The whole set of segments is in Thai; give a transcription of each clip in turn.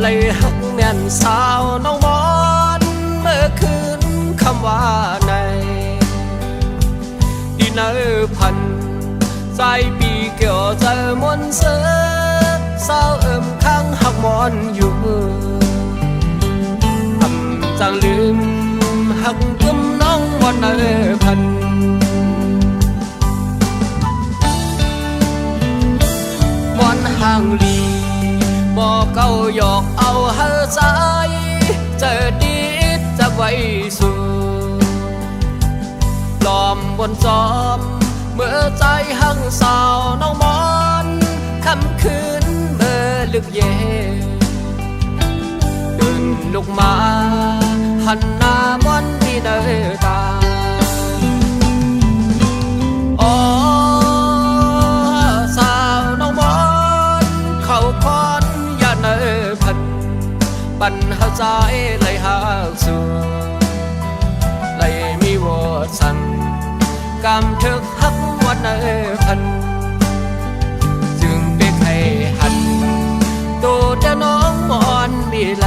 เลยหักแม่นสาวน้องมอนเมื่อคืนคำว่าในดีเนอพันใจปีเกี่ยวใจมวนเสือสาวข้างหักมอนอยู่ทำจังลืมหักกึมน้องมอนเนอพันมอนห่างลีบอกเก้าหยอกเอาเฮใจเจอดีจะไว้สู่ลอมบนจอมเมื่อใจหังสาวน้องมอนคำคืนเมื่อลึกเย็นเดินลุกมาหันหน้ามอนที่เดินตาอ๋อสาวน้องมอนเขาคอนอย่าเนิพันปันหาใจเลยหาสู่เลยมีวอสังกำทึกหักวันเนพันจึงเป็นให้หันตัวเจ้าน้องมอนมีแล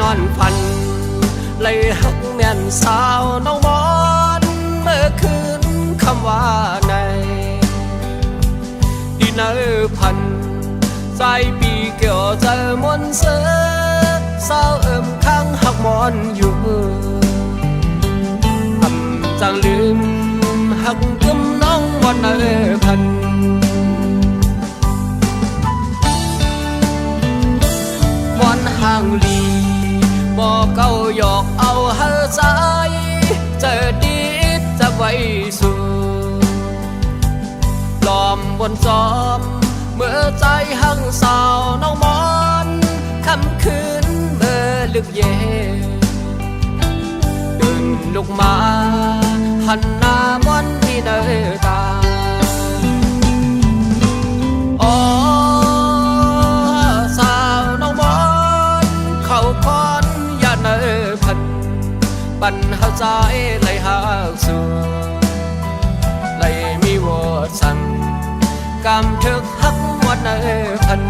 นอนฝันเลยหักแม่นสาวน้องมอนเมื่อคืนคำว่าในดีเนอพันใจปีเกี่ยวใจมวนเสือสาวข้างหักมอนอยู่ทำจังลืมหักกึมน้องมอนเนอพันมอนห่างลีบอกเก้าหยอกเอาเฮใจเจอดีจะไว้สู่ลอมบนจอมเมื่อใจหังสาวน้องมอนคำคืนเมื่อลึกเย็นเดินลุกมาหันหน้ามอนที่เดินตาอ๋อสาวน้องมอนเขาคอนเนอพันปันหาใจเลยหาสู่เลยมีวอสังกำทึกหักวันเนอพัน